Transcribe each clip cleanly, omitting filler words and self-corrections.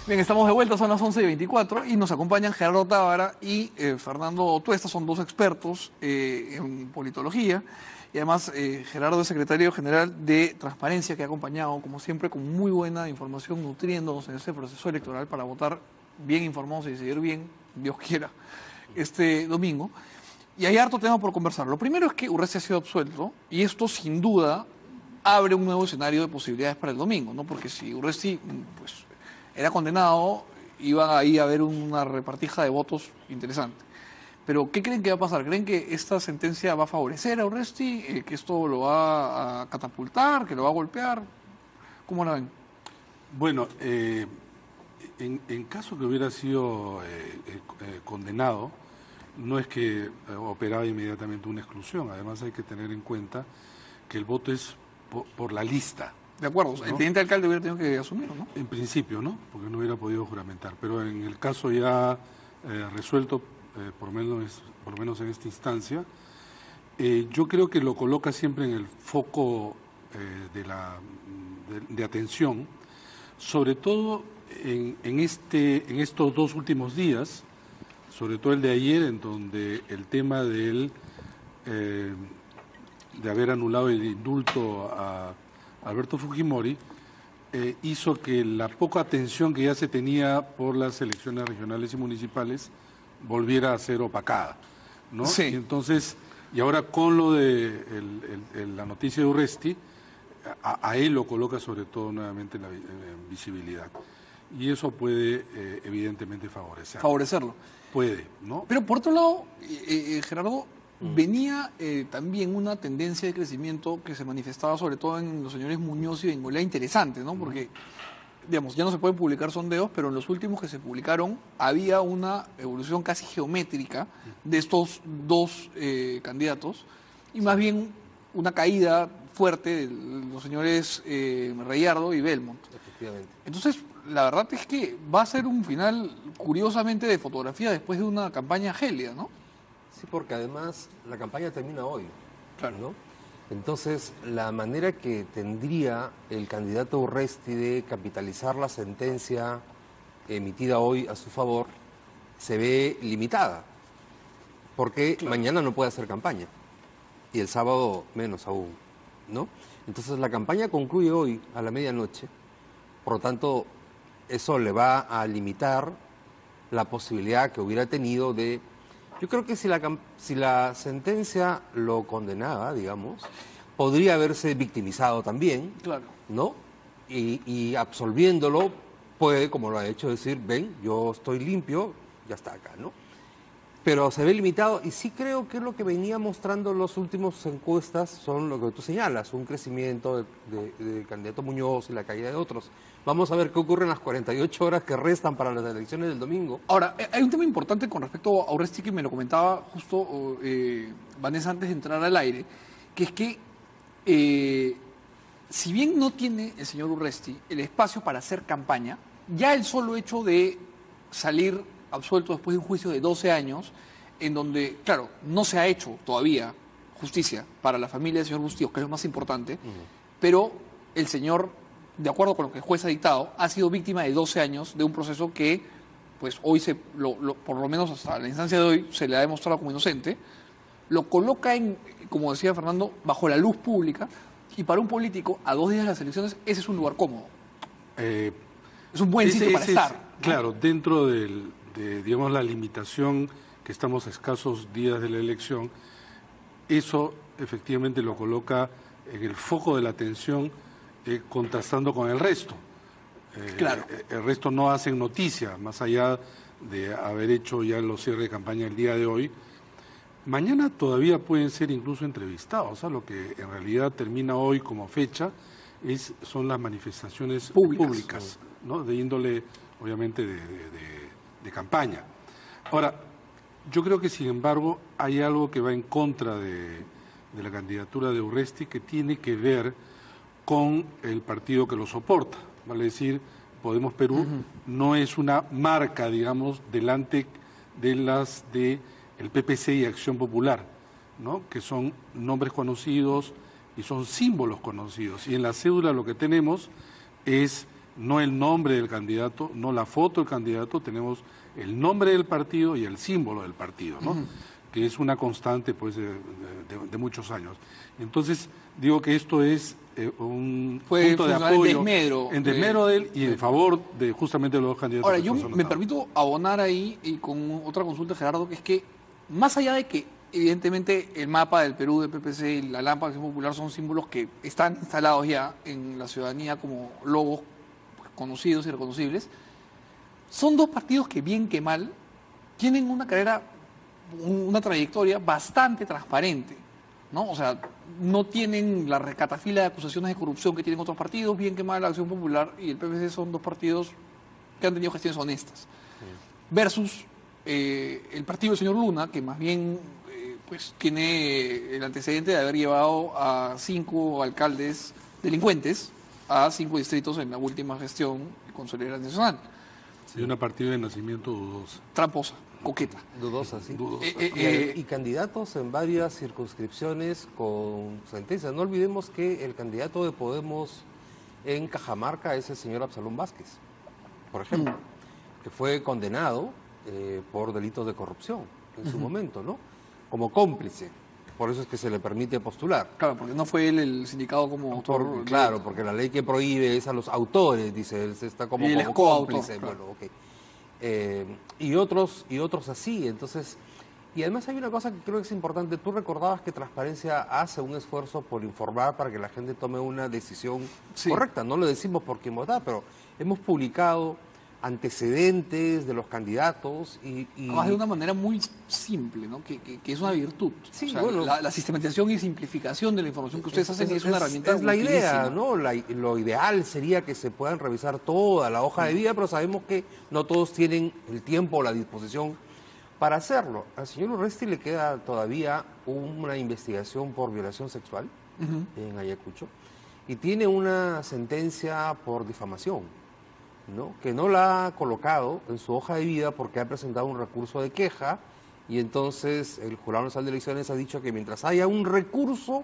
Bien, estamos de vuelta, son las 11:24 y nos acompañan Gerardo Tábara y Fernando Tuesta, son dos expertos en politología. Y además Gerardo es secretario general de Transparencia, que ha acompañado, como siempre, con muy buena información, nutriéndonos en ese proceso electoral para votar bien informados y decidir bien, Dios quiera, este domingo. Y hay harto tema por conversar. Lo primero es que Urresti ha sido absuelto y esto sin duda abre un nuevo escenario de posibilidades para el domingo, ¿no? Porque si Urresti pues, era condenado, iba ahí a haber una repartija de votos interesante. Pero, ¿qué creen que va a pasar? ¿Creen que esta sentencia va a favorecer a Urresti? ¿Que esto lo va a catapultar? ¿Que lo va a golpear? ¿Cómo la ven? Bueno, en caso que hubiera sido condenado, no es que operaba inmediatamente una exclusión. Además hay que tener en cuenta que el voto es por la lista. De acuerdo, ¿no? El teniente alcalde hubiera tenido que asumirlo, ¿no? En principio, ¿no? Porque no hubiera podido juramentar. Pero en el caso ya resuelto, por lo menos en esta instancia, yo creo que lo coloca siempre en el foco de atención, sobre todo en estos dos últimos días, sobre todo el de ayer, en donde el tema de haber anulado el indulto a Alberto Fujimori hizo que la poca atención que ya se tenía por las elecciones regionales y municipales volviera a ser opacada, ¿no? Sí. Y entonces, y ahora con lo de la noticia de Urresti, a él lo coloca sobre todo nuevamente en la visibilidad. Y eso puede evidentemente favorecerlo. Puede, ¿no? Pero por otro lado, Gerardo, venía también una tendencia de crecimiento que se manifestaba sobre todo en los señores Muñoz y Bengoechea interesante, ¿no? Porque, digamos, ya no se pueden publicar sondeos, pero en los últimos que se publicaron había una evolución casi geométrica de estos dos candidatos y más bien una caída fuerte de los señores Reyardo y Belmont. Efectivamente. Entonces, la verdad es que va a ser un final, curiosamente, de fotografía después de una campaña gélida, ¿no? Sí, porque además la campaña termina hoy, Claro. ¿no? Entonces, la manera que tendría el candidato Urresti de capitalizar la sentencia emitida hoy a su favor se ve limitada, porque mañana no puede hacer campaña y el sábado menos aún, ¿no? Entonces, la campaña concluye hoy a la medianoche, por lo tanto, eso le va a limitar la posibilidad que hubiera tenido de... Yo creo que si la sentencia lo condenaba, digamos, podría haberse victimizado también, Claro. ¿no? Y absolviéndolo puede, como lo ha hecho, decir, ven, yo estoy limpio, ya está acá, ¿no? Pero se ve limitado y sí creo que lo que venía mostrando los últimos encuestas son lo que tú señalas, un crecimiento del candidato Muñoz y la caída de otros. Vamos a ver qué ocurre en las 48 horas que restan para las elecciones del domingo. Ahora, hay un tema importante con respecto a Urresti que me lo comentaba justo Vanessa antes de entrar al aire, que es que si bien no tiene el señor Urresti el espacio para hacer campaña, ya el solo hecho de salir absuelto después de un juicio de 12 años, en donde, claro, no se ha hecho todavía justicia para la familia del señor Bustillos, que es lo más importante, pero el señor, de acuerdo con lo que el juez ha dictado, ha sido víctima de 12 años de un proceso que, pues hoy, por lo menos hasta la instancia de hoy, se le ha demostrado como inocente, lo coloca como decía Fernando, bajo la luz pública, y para un político, a 2 días de las elecciones, ese es un lugar cómodo. Es un buen sitio para estar, ¿no? Claro, dentro de, digamos, la limitación que estamos a escasos días de la elección, eso efectivamente lo coloca en el foco de la atención, contrastando con el resto. Claro. El resto no hacen noticia, más allá de haber hecho ya los cierres de campaña el día de hoy. Mañana todavía pueden ser incluso entrevistados. O sea, lo que en realidad termina hoy como fecha son las manifestaciones públicas, ¿no? De índole, obviamente, de campaña. Ahora, yo creo que, sin embargo, hay algo que va en contra de la candidatura de Urresti que tiene que ver con el partido que lo soporta. Vale decir, Podemos Perú no es una marca, digamos, delante de las de el PPC y Acción Popular, ¿no? Que son nombres conocidos y son símbolos conocidos. Y en la cédula lo que tenemos es no el nombre del candidato, no la foto del candidato, tenemos el nombre del partido y el símbolo del partido, ¿no? Que es una constante pues de muchos años. Entonces, digo que esto es un punto de apoyo en desmedro de él y en favor de justamente los dos candidatos. Ahora, yo me permito abonar ahí y con otra consulta, Gerardo, que es que más allá de que evidentemente el mapa del Perú, del PPC y la lámpara de Acción Popular son símbolos que están instalados ya en la ciudadanía como logos conocidos y reconocibles, son dos partidos que bien que mal tienen una carrera, una trayectoria bastante transparente, ¿no? O sea, no tienen la recatafila de acusaciones de corrupción que tienen otros partidos, bien que mal la Acción Popular y el PPC son dos partidos que han tenido gestiones honestas. Versus el partido del señor Luna, que más bien pues tiene el antecedente de haber llevado a 5 alcaldes delincuentes a 5 distritos en la última gestión con Solidaridad Nacional. Sí, una partida de nacimiento dudosa. Tramposa, coqueta. Dudosa, sí. Dudosa. Y candidatos en varias circunscripciones con sentencia. No olvidemos que el candidato de Podemos en Cajamarca es el señor Absalón Vázquez, por ejemplo, que fue condenado por delitos de corrupción en su momento, ¿no? Como cómplice. Por eso es que se le permite postular. Claro, porque no fue él el sindicado como autor. Claro, porque la ley que prohíbe es a los autores, dice, él está como, Y él es como coautor, cómplice. claro. Bueno, ok. Y otros así, entonces... Y además hay una cosa que creo que es importante. Tú recordabas que Transparencia hace un esfuerzo por informar para que la gente tome una decisión correcta. No lo decimos por quién votar, pero hemos publicado antecedentes de los candidatos y... Además de una manera muy simple, ¿no? Que es una virtud. Sí, o sea, bueno, la sistematización y simplificación de la información que ustedes hacen es una herramienta es la idea, utilísima. ¿no? Lo ideal sería que se puedan revisar toda la hoja de vida, pero sabemos que no todos tienen el tiempo o la disposición para hacerlo. Al señor Urresti le queda todavía una investigación por violación sexual en Ayacucho y tiene una sentencia por difamación, ¿no? Que no la ha colocado en su hoja de vida porque ha presentado un recurso de queja y entonces el Jurado Nacional de Elecciones ha dicho que mientras haya un recurso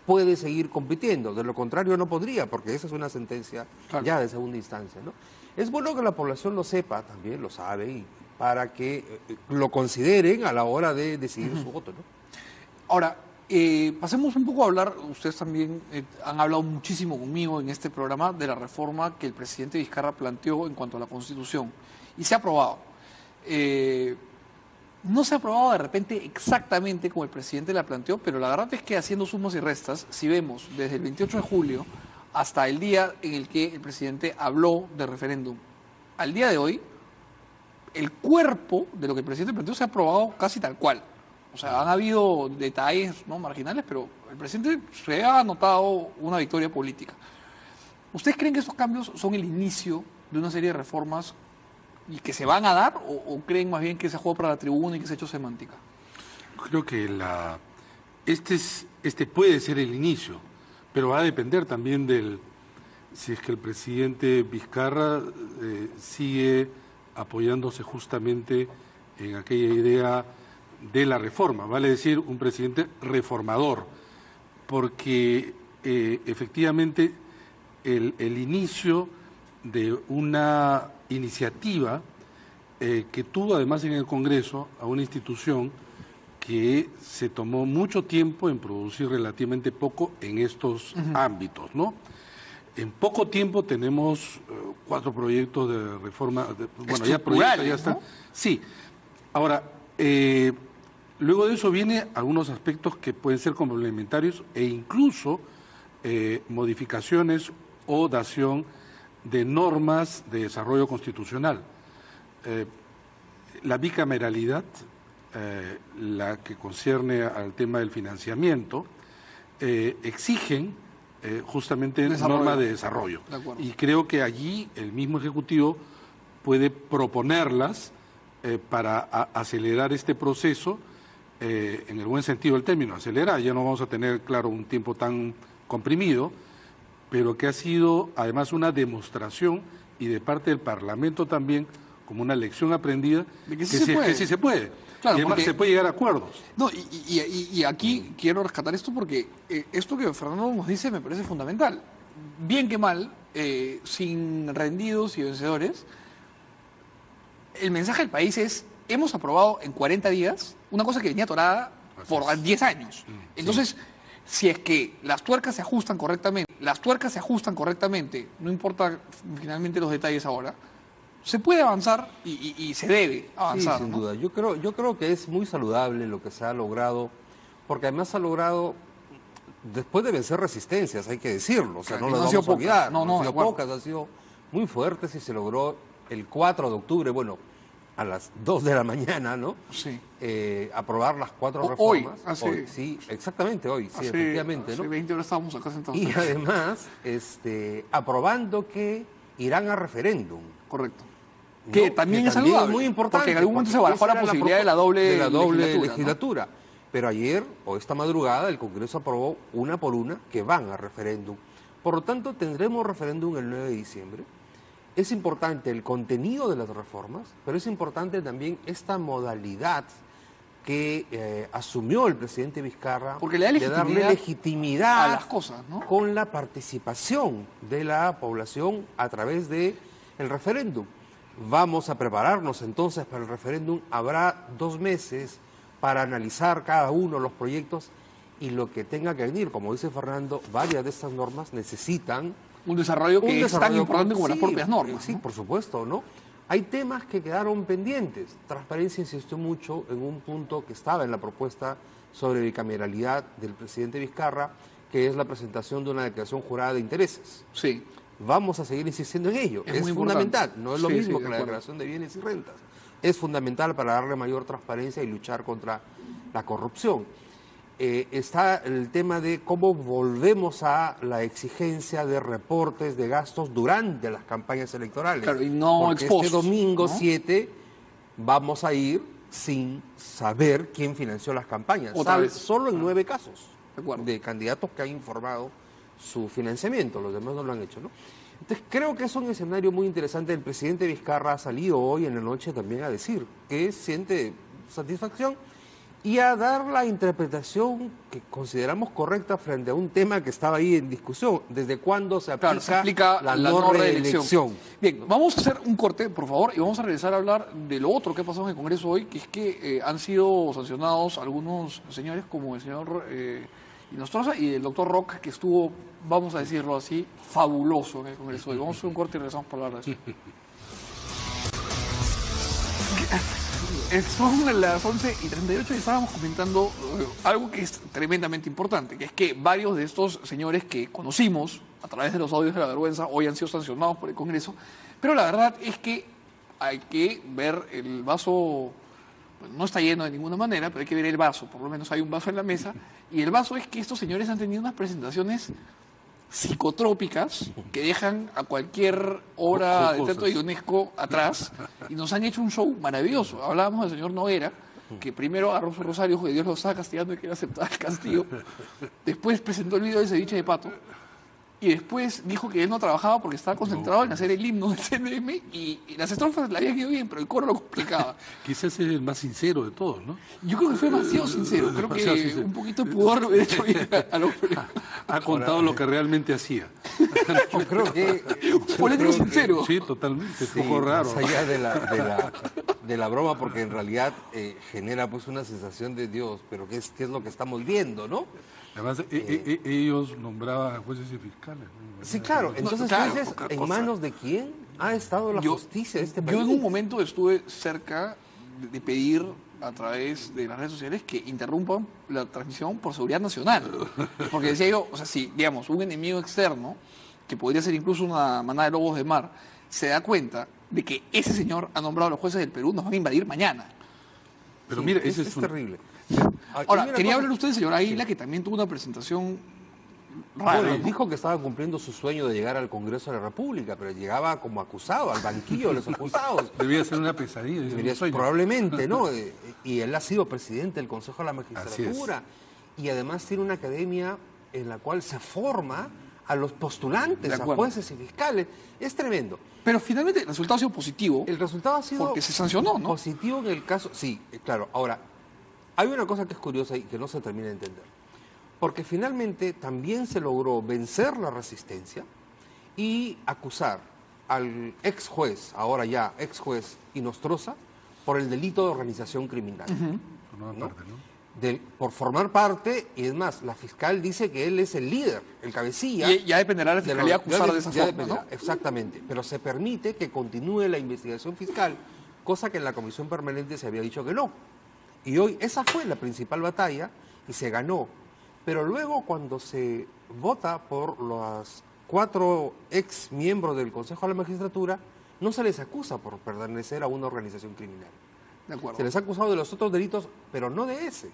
puede seguir compitiendo, de lo contrario no podría, porque esa es una sentencia ya de segunda instancia, ¿no? Es bueno que la población lo sepa, también lo sabe, y para que lo consideren a la hora de decidir su voto, ¿no? Ahora, pasemos un poco a hablar, ustedes también han hablado muchísimo conmigo en este programa de la reforma que el presidente Vizcarra planteó en cuanto a la Constitución, y se ha aprobado. No se ha aprobado de repente exactamente como el presidente la planteó, pero la verdad es que haciendo sumas y restas, si vemos desde el 28 de julio hasta el día en el que el presidente habló de referéndum, al día de hoy, el cuerpo de lo que el presidente planteó se ha aprobado casi tal cual. O sea, han habido detalles, ¿no?, marginales, pero el presidente se ha anotado una victoria política. ¿Ustedes creen que esos cambios son el inicio de una serie de reformas y que se van a dar, o creen más bien que se juega para la tribuna y que se ha hecho semántica? Creo que este puede ser el inicio, pero va a depender también si es que el presidente Vizcarra sigue apoyándose justamente en aquella idea de la reforma, vale decir, un presidente reformador, porque efectivamente el inicio de una iniciativa que tuvo además en el Congreso a una institución que se tomó mucho tiempo en producir relativamente poco en estos ámbitos, ¿no? En poco tiempo tenemos 4 proyectos de reforma, bueno, ya proyectos ya están. ¿No? Sí. Ahora, luego de eso vienen algunos aspectos que pueden ser complementarios e incluso modificaciones o dación de normas de desarrollo constitucional. La bicameralidad, la que concierne al tema del financiamiento, exigen justamente normas de desarrollo. Y creo que allí el mismo Ejecutivo puede proponerlas para acelerar este proceso, en el buen sentido del término, acelerar. Ya no vamos a tener, claro, un tiempo tan comprimido, pero que ha sido además una demostración, y de parte del Parlamento también, como una lección aprendida, de que sí se puede. Claro, y además se puede llegar a acuerdos. No, y aquí quiero rescatar esto porque esto que Fernando nos dice me parece fundamental. Bien que mal, sin rendidos y vencedores, el mensaje del país es, hemos aprobado en 40 días una cosa que venía atorada por 10 años. Entonces, si es que las tuercas se ajustan correctamente, no importa finalmente los detalles ahora, se puede avanzar y se debe avanzar. Sí, sin ¿no? duda. Yo creo que es muy saludable lo que se ha logrado, porque además se ha logrado después de vencer resistencias, hay que decirlo, o sea, Claro, no que las no han vamos sido a olvidar, pocas. No, no han de sido acuerdo. pocas, han sido muy fuertes y se logró el 4 de octubre, bueno, a las 2 de la mañana, ¿no? Sí. Aprobar las 4 Hoy, reformas. hace- sí, exactamente hoy, sí, Hace, efectivamente, hace ¿no? 20 horas estábamos acá sentados. Y además, aprobando que irán a referéndum. Correcto. ¿no? Que también es también saludable. muy importante. Porque en algún momento se porque barajó esa la era posibilidad de la doble legislatura, ¿no? legislatura. Pero ayer o esta madrugada el Congreso aprobó una por una que van a referéndum. Por lo tanto, tendremos referéndum el 9 de diciembre. Es importante el contenido de las reformas, pero es importante también esta modalidad que asumió el presidente Vizcarra Porque le da de darle legitimidad legitimidad a las cosas, ¿no? con la participación de la población a través del referéndum. Vamos a prepararnos entonces para el referéndum. Habrá 2 meses para analizar cada uno de los proyectos y lo que tenga que venir. Como dice Fernando, varias de estas normas necesitan Un desarrollo que un es tan desarrollo importante como las sí, propias normas. Sí, ¿no? por supuesto, ¿no? Hay temas que quedaron pendientes. Transparencia insistió mucho en un punto que estaba en la propuesta sobre bicameralidad del presidente Vizcarra, que es la presentación de una declaración jurada de intereses. Sí. Vamos a seguir insistiendo en ello. Es Es muy fundamental. importante. No es lo Sí, mismo sí, de que la acuerdo. declaración de bienes y rentas. Es fundamental para darle mayor transparencia y luchar contra la corrupción. Está el tema de cómo volvemos a la exigencia de reportes de gastos durante las campañas electorales. Claro, y no Porque ex post, este domingo ¿no? 7 vamos a ir sin saber quién financió las campañas. Otra vez. Solo en 9 casos De acuerdo. de candidatos que han informado su financiamiento, los demás no lo han hecho, ¿no? Entonces creo que es un escenario muy interesante. El presidente Vizcarra ha salido hoy en la noche también a decir que siente satisfacción y a dar la interpretación que consideramos correcta frente a un tema que estaba ahí en discusión. ¿Desde cuándo se aplica, Claro, se aplica la la no no reelección. reelección? Bien, vamos a hacer un corte, por favor, y vamos a regresar a hablar de lo otro que ha pasado en el Congreso hoy, que es que han sido sancionados algunos señores, como el señor Inostroza y el doctor Rock, que estuvo, vamos a decirlo así, fabuloso en el Congreso hoy. Vamos a hacer un corte y regresamos para hablar de eso. Son las 11:38 y estábamos comentando algo que es tremendamente importante, que es que varios de estos señores que conocimos a través de los audios de la vergüenza hoy han sido sancionados por el Congreso, pero la verdad es que hay que ver el vaso, pues, no está lleno de ninguna manera, pero hay que ver el vaso, por lo menos hay un vaso en la mesa, y el vaso es que estos señores han tenido unas presentaciones psicotrópicas que dejan a cualquier obra de teatro de UNESCO atrás y nos han hecho un show maravilloso. Hablábamos del señor Noguera, que primero agarró su rosario, que Dios lo estaba castigando y que era aceptar el castigo. Después presentó el video del ceviche de pato y después dijo que él no trabajaba porque estaba concentrado en hacer el himno del CNM y las estrofas le habían ido bien, pero el coro lo complicaba. Quizás es el más sincero de todos, ¿no? Yo creo que fue demasiado sincero. Creo Demasiado que sincero. un poquito de pudor le hubiera hecho bien al hombre. Ha contado lo que realmente hacía. Yo creo que... Político sincero. Sí, totalmente. Es Sí, un poco raro. más allá de la broma, porque en realidad genera pues una sensación de Dios, pero ¿qué es lo que estamos viendo, no? Además, ellos nombraban a jueces y fiscales. ¿no? Sí, claro. Entonces, claro, jueces, poca ¿en cosa. manos de quién ha estado la Yo- justicia de este Yo país? en un momento estuve cerca de pedir a través de las redes sociales que interrumpan la transmisión por seguridad nacional. Porque decía yo, o sea, si, digamos, un enemigo externo, que podría ser incluso una manada de lobos de mar, se da cuenta de que ese señor ha nombrado a los jueces del Perú, nos van a invadir mañana. Pero Sí, mira, es, ese es un... terrible. Ah, y Ahora, mira, quería cosa- hablar usted del señor Águila, que también tuvo una presentación rara. Bueno, ¿no? dijo que estaba cumpliendo su sueño de llegar al Congreso de la República, pero llegaba como acusado, al banquillo de los acusados. Debía ser una pesadilla. dice, Debería- un sueño. probablemente, ¿no? Y él ha sido presidente del Consejo de la Así Magistratura. Y además tiene una academia en la cual se forma a los postulantes, De a acuerdo. jueces y fiscales. Es tremendo. Pero finalmente el resultado ha sido positivo. El resultado ha sido Porque se sancionó, ¿no? positivo en el caso... Sí, claro. Ahora, hay una cosa que es curiosa y que no se termina de entender. Porque finalmente también se logró vencer la resistencia y acusar al ex juez, ahora ya ex juez Inostroza, por el delito de organización criminal. Formaba ¿no? parte, ¿no? Por formar parte, y es más, la fiscal dice que él es el líder, el cabecilla. Y ya dependerá de la fiscalía acusar de esa ya forma, ¿no? Exactamente, pero se permite que continúe la investigación fiscal, cosa que en la comisión permanente se había dicho que no. Y hoy esa fue la principal batalla y se ganó. Pero luego cuando se vota por los 4 ex miembros del Consejo de la Magistratura, no se les acusa por pertenecer a una organización criminal. De acuerdo. Se les ha acusado de los otros delitos, pero no de ese.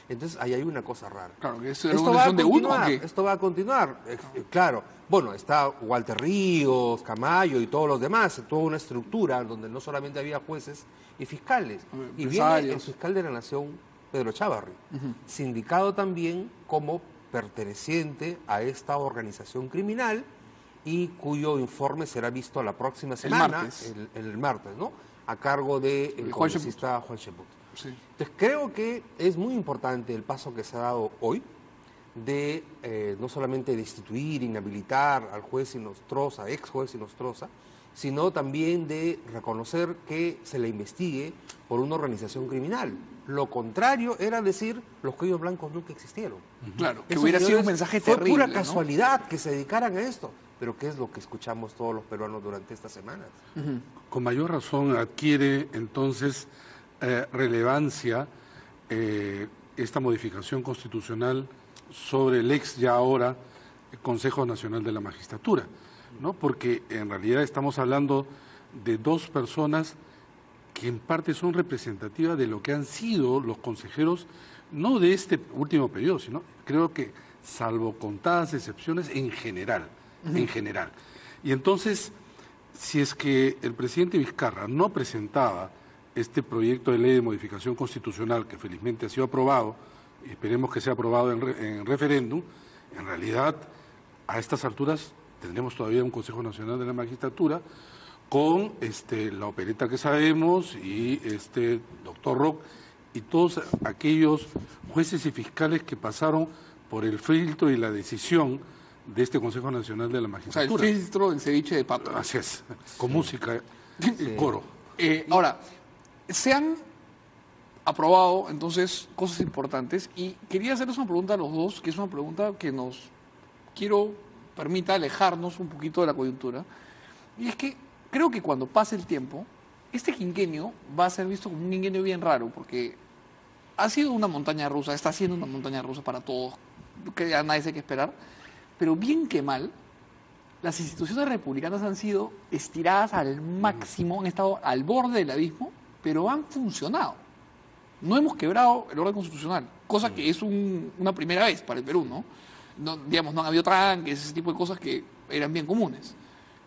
Entonces ahí hay una cosa rara. Claro, que eso era Esto una va a decisión de uno, ¿o continuar, qué? esto va a continuar. Claro, bueno, está Walter Ríos, Camayo y todos los demás, toda una estructura donde no solamente había jueces y fiscales. Y viene Empresarios. el fiscal de la Nación, Pedro Chávarri, sindicado también como perteneciente a esta organización criminal y cuyo informe será visto la próxima semana, martes. el martes, ¿no? A cargo del Juan congresista Juan Cheput. Sí. Entonces creo que es muy importante el paso que se ha dado hoy de no solamente destituir, inhabilitar al juez Inostroza, ex juez Inostroza, sino también de reconocer que se le investigue por una organización criminal. Lo contrario era decir los cuellos blancos nunca existieron. Claro, que Esos hubiera sido un señores, mensaje fue terrible, pura ¿no? casualidad que se dedicaran a esto. Pero ¿qué es lo que escuchamos todos los peruanos durante estas semanas? Con mayor razón adquiere entonces relevancia esta modificación constitucional sobre el ex ya ahora Consejo Nacional de la Magistratura, ¿no? Porque en realidad estamos hablando de 2 personas que en parte son representativas de lo que han sido los consejeros, no de este último periodo, sino creo que salvo contadas excepciones en general. Y entonces, si es que el presidente Vizcarra no presentaba este proyecto de ley de modificación constitucional, que felizmente ha sido aprobado, y esperemos que sea aprobado en referéndum, en realidad, a estas alturas tendremos todavía un Consejo Nacional de la Magistratura con la opereta que sabemos y doctor Rock y todos aquellos jueces y fiscales que pasaron por el filtro y la decisión de este Consejo Nacional de la O sea, el Magistratura. filtro del ceviche de pato. Así es, con música y coro. Ahora, se han aprobado entonces cosas importantes y quería hacerles una pregunta a los dos, que es una pregunta que permita alejarnos un poquito de la coyuntura. Y es que creo que cuando pase el tiempo, este quinquenio va a ser visto como un quinquenio bien raro, porque ha sido una montaña rusa, está siendo una montaña rusa para todos, que ya nadie sabe qué esperar, pero bien que mal, las instituciones republicanas han sido estiradas al máximo, han estado al borde del abismo, pero han funcionado. No hemos quebrado el orden constitucional, cosa que es una primera vez para el Perú, ¿no? Digamos, no han habido tranques, ese tipo de cosas que eran bien comunes.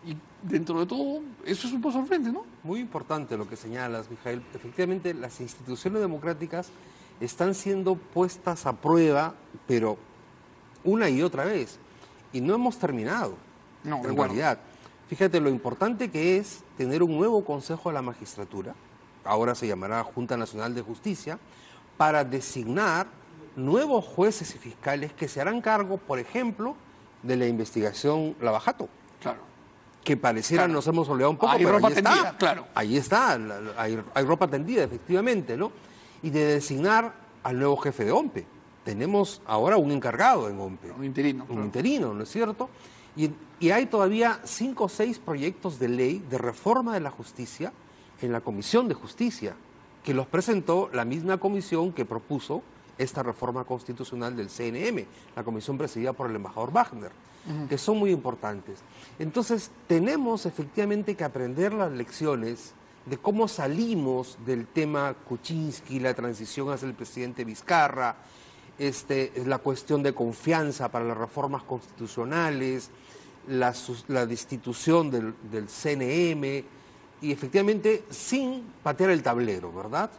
Y dentro de todo, eso es un paso al frente, ¿no? Muy importante lo que señalas, Mijael. Efectivamente, las instituciones democráticas están siendo puestas a prueba, pero una y otra vez. Y no hemos terminado, No, de en acuerdo. realidad. Fíjate lo importante que es tener un nuevo Consejo de la Magistratura, ahora se llamará Junta Nacional de Justicia, para designar nuevos jueces y fiscales que se harán cargo, por ejemplo, de la investigación Lavajato, Claro. que pareciera Claro. nos hemos olvidado un poco, Hay pero ropa ahí está. tendida, claro. Ahí está, hay ropa tendida, efectivamente, ¿no? Y de designar al nuevo jefe de OMPE. Tenemos ahora un encargado en OMPE. Un interino. Un claro. interino, ¿no es cierto? Y hay todavía 5 o 6 proyectos de ley de reforma de la justicia en la Comisión de Justicia, que los presentó la misma comisión que propuso esta reforma constitucional del CNM, la comisión presidida por el embajador Wagner, que son muy importantes. Entonces, tenemos efectivamente que aprender las lecciones de cómo salimos del tema Kuczynski, la transición hacia el presidente Vizcarra, la cuestión de confianza para las reformas constitucionales, la destitución del CNM, y efectivamente sin patear el tablero, ¿verdad?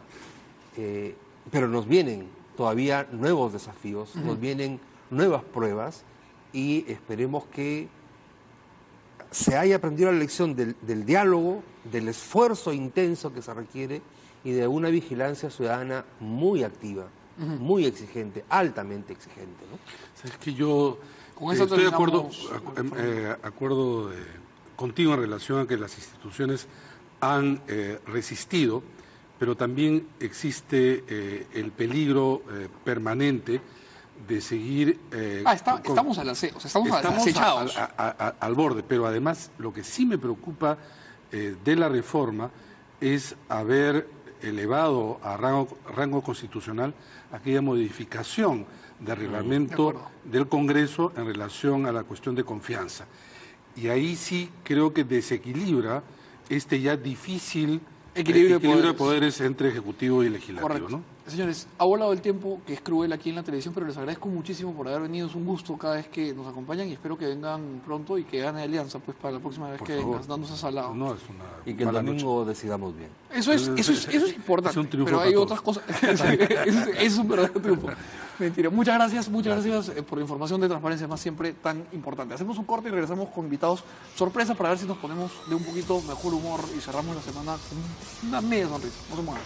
Pero nos vienen todavía nuevos desafíos, nos vienen nuevas pruebas y esperemos que se haya aprendido la lección del diálogo, del esfuerzo intenso que se requiere y de una vigilancia ciudadana muy activa, muy exigente, altamente exigente, ¿no? Sabes que yo Con eso Estoy de acuerdo, terminamos. acuerdo contigo en relación a que las instituciones han resistido, pero también existe el peligro permanente de seguir... Estamos estamos acechados. al borde, pero además lo que sí me preocupa de la reforma es haber elevado a rango constitucional aquella modificación de reglamento del Congreso en relación a la cuestión de confianza. Y ahí sí creo que desequilibra este ya difícil Equilibrio de poderes entre Ejecutivo y Legislativo. Correcto. ¿No? Señores, ha volado el tiempo, que es cruel aquí en la televisión, pero les agradezco muchísimo por haber venido. Es un gusto cada vez que nos acompañan y espero que vengan pronto y que gane Alianza pues para la próxima vez Por que favor. vengas, dándose salado. No, es una Y que el mala domingo decidamos bien. Eso es importante, es un triunfo pero hay para otras cosas. Es un verdadero triunfo. Mentira. Muchas gracias por la información de Transparencia Más, siempre tan importante. Hacemos un corte y regresamos con invitados sorpresa para ver si nos ponemos de un poquito mejor humor y cerramos la semana con una media sonrisa. No se muevan.